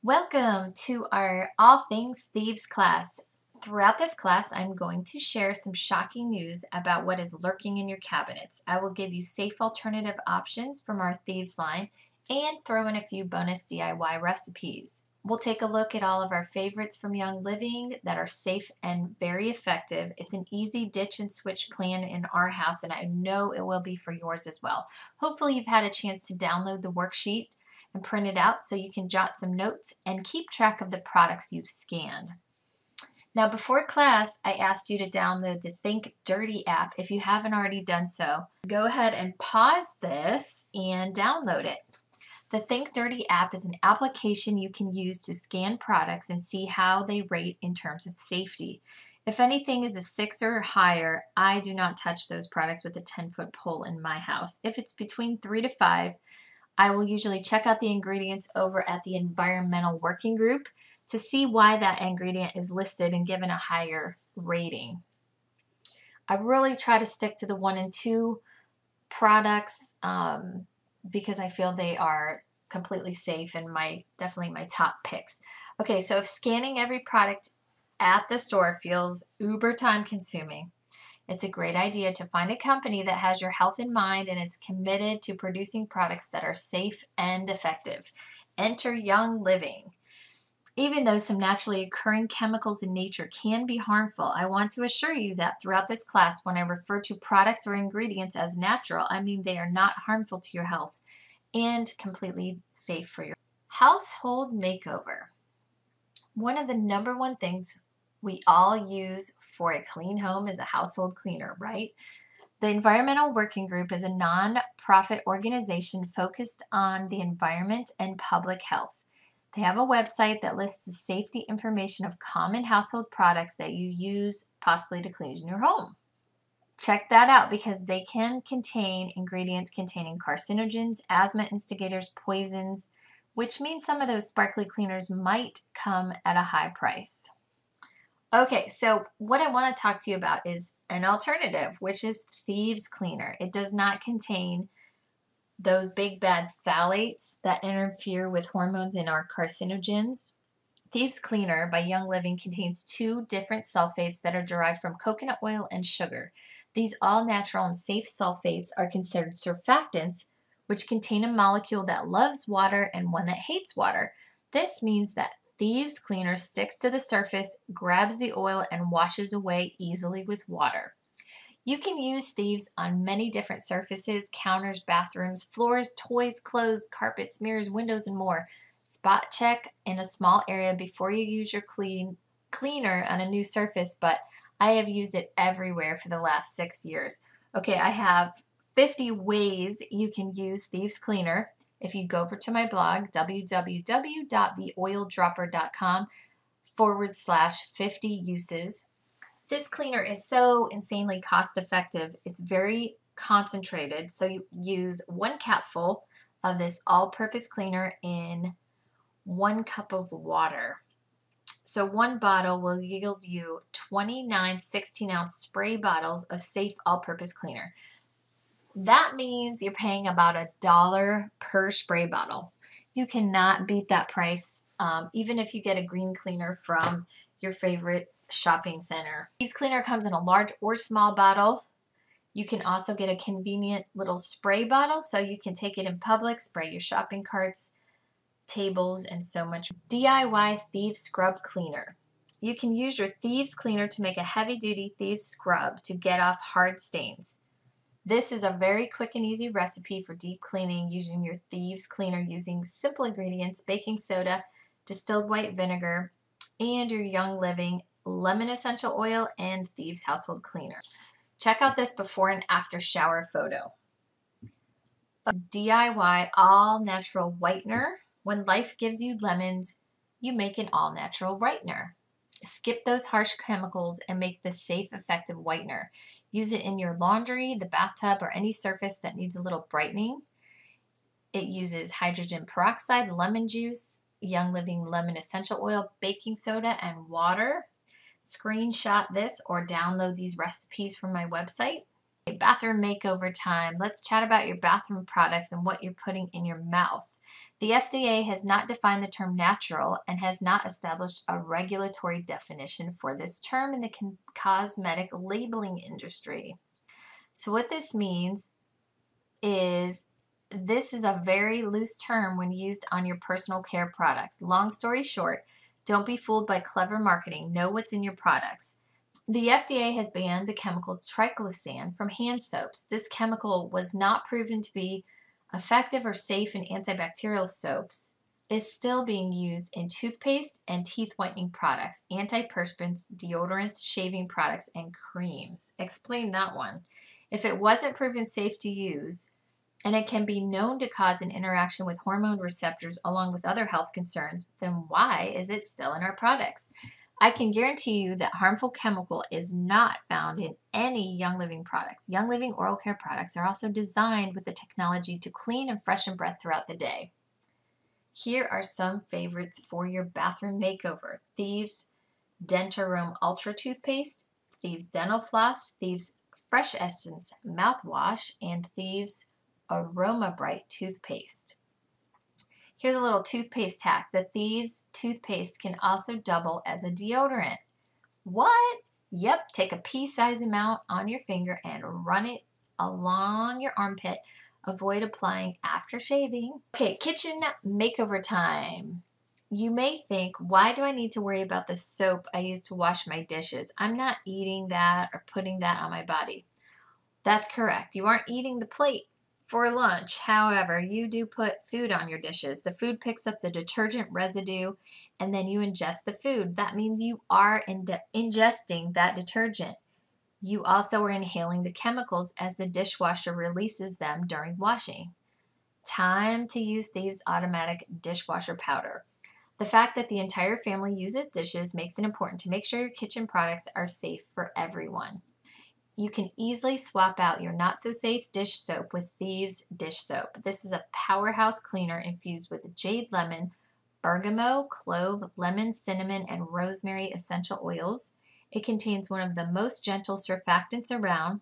Welcome to our All Things Thieves class. Throughout this class, I'm going to share some shocking news about what is lurking in your cabinets. I will give you safe alternative options from our Thieves line and throw in a few bonus DIY recipes. We'll take a look at all of our favorites from Young Living that are safe and very effective. It's an easy ditch and switch plan in our house, and I know it will be for yours as well. Hopefully you've had a chance to download the worksheet and print it out so you can jot some notes and keep track of the products you've scanned. Now, before class, I asked you to download the Think Dirty app. If you haven't already done so, go ahead and pause this and download it. The Think Dirty app is an application you can use to scan products and see how they rate in terms of safety. If anything is a 6 or higher, I do not touch those products with a 10-foot pole in my house. If it's between 3 to 5, I will usually check out the ingredients over at the environmental working group to see why that ingredient is listed and given a higher rating. I really try to stick to the 1 and 2 products because I feel they are completely safe and definitely my top picks. Okay, so if scanning every product at the store feels uber time consuming, it's a great idea to find a company that has your health in mind and is committed to producing products that are safe and effective. Enter Young Living. Even though some naturally occurring chemicals in nature can be harmful, I want to assure you that throughout this class, when I refer to products or ingredients as natural, I mean they are not harmful to your health and completely safe for your household makeover. One of the number one things we all use for a clean home is a household cleaner, right? The Environmental Working Group is a non-profit organization focused on the environment and public health. They have a website that lists the safety information of common household products that you use possibly to clean your home. Check that out because they can contain ingredients containing carcinogens, asthma instigators, poisons, which means some of those sparkly cleaners might come at a high price. Okay, so what I want to talk to you about is an alternative, which is Thieves Cleaner. It does not contain those big bad phthalates that interfere with hormones and are carcinogens. Thieves Cleaner by Young Living contains 2 different sulfates that are derived from coconut oil and sugar. These all-natural and safe sulfates are considered surfactants, which contain a molecule that loves water and one that hates water. This means that Thieves Cleaner sticks to the surface, grabs the oil, and washes away easily with water. You can use Thieves on many different surfaces: counters, bathrooms, floors, toys, clothes, carpets, mirrors, windows, and more. Spot check in a small area before you use your cleaner on a new surface, but I have used it everywhere for the last 6 years. Okay, I have 50 ways you can use Thieves Cleaner. If you go over to my blog, www.theoildropper.com/50 uses. This cleaner is so insanely cost effective. It's very concentrated. So you use 1 capful of this all-purpose cleaner in 1 cup of water. So 1 bottle will yield you 29 16-ounce spray bottles of safe all-purpose cleaner. That means you're paying about $1 per spray bottle. You cannot beat that price, even if you get a green cleaner from your favorite shopping center. Thieves Cleaner comes in a large or small bottle. You can also get a convenient little spray bottle so you can take it in public, spray your shopping carts, tables, and so much. DIY Thieves Scrub Cleaner. You can use your Thieves Cleaner to make a heavy-duty Thieves Scrub to get off hard stains. This is a very quick and easy recipe for deep cleaning using your Thieves Cleaner using simple ingredients: baking soda, distilled white vinegar, and your Young Living lemon essential oil and Thieves Household Cleaner. Check out this before and after shower photo. A DIY all-natural whitener. When life gives you lemons, you make an all-natural whitener. Skip those harsh chemicals and make this safe, effective whitener. Use it in your laundry, the bathtub, or any surface that needs a little brightening. It uses hydrogen peroxide, lemon juice, Young Living lemon essential oil, baking soda, and water. Screenshot this or download these recipes from my website. Bathroom makeover time. Let's chat about your bathroom products and what you're putting in your mouth. The FDA has not defined the term natural and has not established a regulatory definition for this term in the cosmetic labeling industry. So what this means is this is a very loose term when used on your personal care products. Long story short, don't be fooled by clever marketing. Know what's in your products. The FDA has banned the chemical triclosan from hand soaps. This chemical was not proven to be effective or safe in antibacterial soaps. Is still being used in toothpaste and teeth whitening products, antiperspirants, deodorants, shaving products, and creams. Explain that one. If it wasn't proven safe to use, and it can be known to cause an interaction with hormone receptors along with other health concerns, then why is it still in our products? I can guarantee you that harmful chemical is not found in any Young Living products. Young Living oral care products are also designed with the technology to clean and freshen breath throughout the day. Here are some favorites for your bathroom makeover. Thieves Dentarome Ultra Toothpaste, Thieves Dental Floss, Thieves Fresh Essence Mouthwash, and Thieves Aroma Bright Toothpaste. Here's a little toothpaste hack. The Thieves toothpaste can also double as a deodorant. What? Yep, take a pea-sized amount on your finger and run it along your armpit. Avoid applying after shaving. Okay, kitchen makeover time. You may think, why do I need to worry about the soap I use to wash my dishes? I'm not eating that or putting that on my body. That's correct. You aren't eating the plate for lunch. However, you do put food on your dishes. The food picks up the detergent residue and then you ingest the food. That means you are ingesting that detergent. You also are inhaling the chemicals as the dishwasher releases them during washing. Time to use Thieves Automatic Dishwasher Powder. The fact that the entire family uses dishes makes it important to make sure your kitchen products are safe for everyone. You can easily swap out your not-so-safe dish soap with Thieves dish soap. This is a powerhouse cleaner infused with jade lemon, bergamot, clove, lemon, cinnamon, and rosemary essential oils. It contains one of the most gentle surfactants around,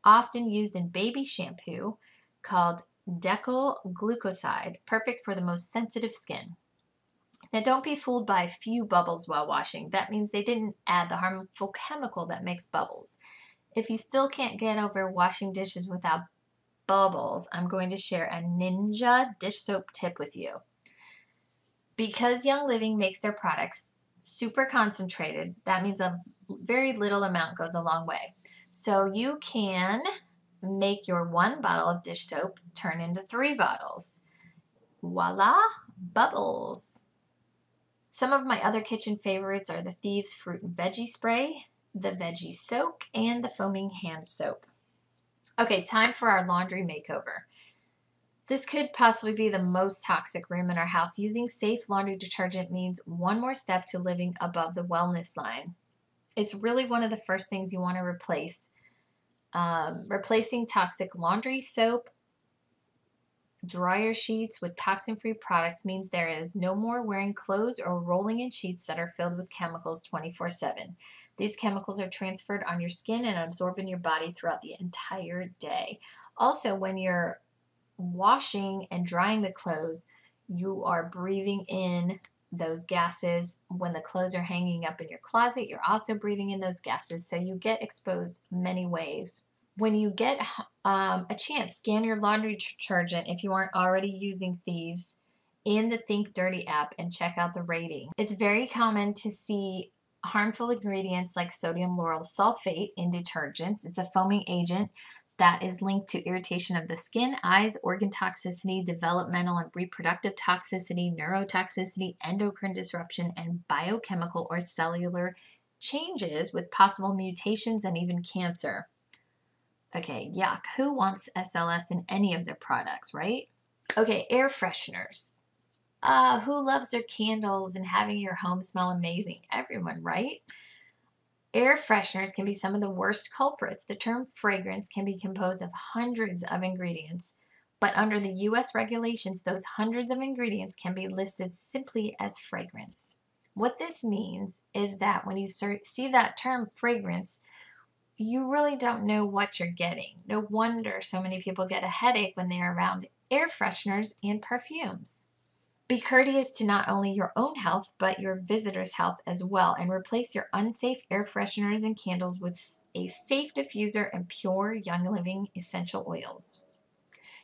often used in baby shampoo, called decyl glucoside, perfect for the most sensitive skin. Now, don't be fooled by few bubbles while washing. That means they didn't add the harmful chemical that makes bubbles. If you still can't get over washing dishes without bubbles, I'm going to share a ninja dish soap tip with you. Because Young Living makes their products super concentrated, that means a very little amount goes a long way. So you can make your 1 bottle of dish soap turn into 3 bottles. Voila, bubbles. Some of my other kitchen favorites are the Thieves Fruit and Veggie Spray, the Veggie Soak, and the Foaming Hand Soap. Okay, time for our laundry makeover. This could possibly be the most toxic room in our house. Using safe laundry detergent means one more step to living above the wellness line. It's really one of the first things you want to replace. Replacing toxic laundry soap, dryer sheets with toxin-free products means there is no more wearing clothes or rolling in sheets that are filled with chemicals 24/7. These chemicals are transferred on your skin and absorbed in your body throughout the entire day. Also, when you're washing and drying the clothes, you are breathing in those gases. When the clothes are hanging up in your closet, you're also breathing in those gases, so you get exposed many ways. When you get a chance, scan your laundry detergent if you aren't already using Thieves in the Think Dirty app and check out the rating. It's very common to see harmful ingredients like sodium lauryl sulfate in detergents. It's a foaming agent that is linked to irritation of the skin, eyes, organ toxicity, developmental and reproductive toxicity, neurotoxicity, endocrine disruption, and biochemical or cellular changes with possible mutations and even cancer. Okay, yuck. Who wants SLS in any of their products, right? Okay, air fresheners. Who loves their candles and having your home smell amazing? Everyone, right? Air fresheners can be some of the worst culprits. The term fragrance can be composed of hundreds of ingredients, but under the U.S. regulations, those hundreds of ingredients can be listed simply as fragrance. What this means is that when you see that term fragrance, you really don't know what you're getting. No wonder so many people get a headache when they are around air fresheners and perfumes. Be courteous to not only your own health, but your visitors' health as well, and replace your unsafe air fresheners and candles with a safe diffuser and pure Young Living essential oils.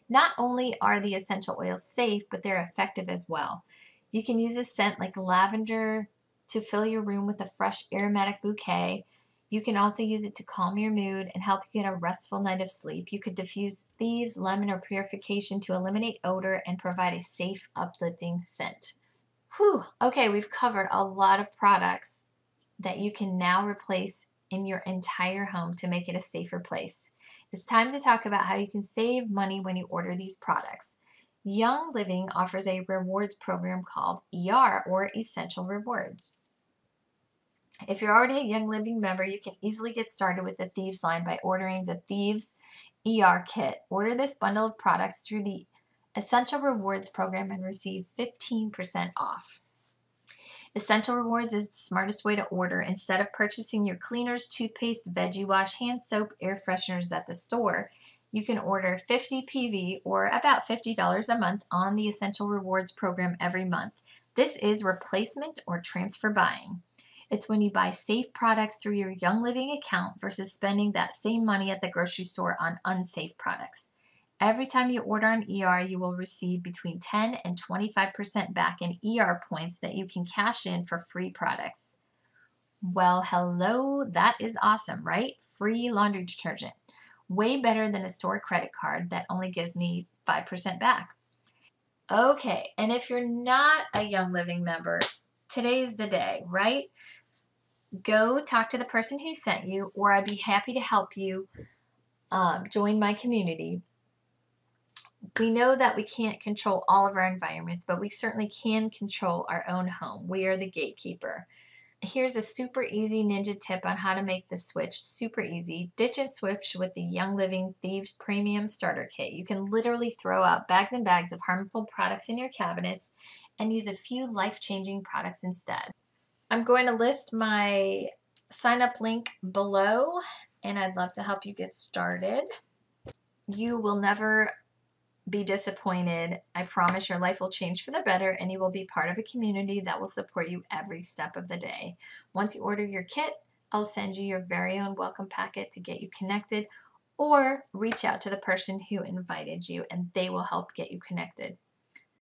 Not only are the essential oils safe, but they're effective as well. You can use a scent like lavender to fill your room with a fresh aromatic bouquet. You can also use it to calm your mood and help you get a restful night of sleep. You could diffuse Thieves, lemon, or purification to eliminate odor and provide a safe, uplifting scent. Whew, okay, we've covered a lot of products that you can now replace in your entire home to make it a safer place. It's time to talk about how you can save money when you order these products. Young Living offers a rewards program called ER, or Essential Rewards. If you're already a Young Living member, you can easily get started with the Thieves line by ordering the Thieves ER kit. Order this bundle of products through the Essential Rewards program and receive 15% off. Essential Rewards is the smartest way to order. Instead of purchasing your cleaners, toothpaste, veggie wash, hand soap, air fresheners at the store, you can order 50 PV, or about $50 a month, on the Essential Rewards program every month. This is replacement or transfer buying. It's when you buy safe products through your Young Living account versus spending that same money at the grocery store on unsafe products. Every time you order an ER, you will receive between 10 and 25% back in ER points that you can cash in for free products. Well, hello, that is awesome, right? Free laundry detergent. Way better than a store credit card that only gives me 5% back. Okay, and if you're not a Young Living member, today's the day, right? Go talk to the person who sent you, or I'd be happy to help you join my community. We know that we can't control all of our environments, but we certainly can control our own home. We are the gatekeeper. Here's a super easy ninja tip on how to make the switch super easy. Ditch and switch with the Young Living Thieves Premium Starter Kit. You can literally throw out bags and bags of harmful products in your cabinets and use a few life-changing products instead. I'm going to list my sign-up link below, and I'd love to help you get started. You will never be disappointed. I promise your life will change for the better, and you will be part of a community that will support you every step of the day. Once you order your kit, I'll send you your very own welcome packet to get you connected, or reach out to the person who invited you and they will help get you connected.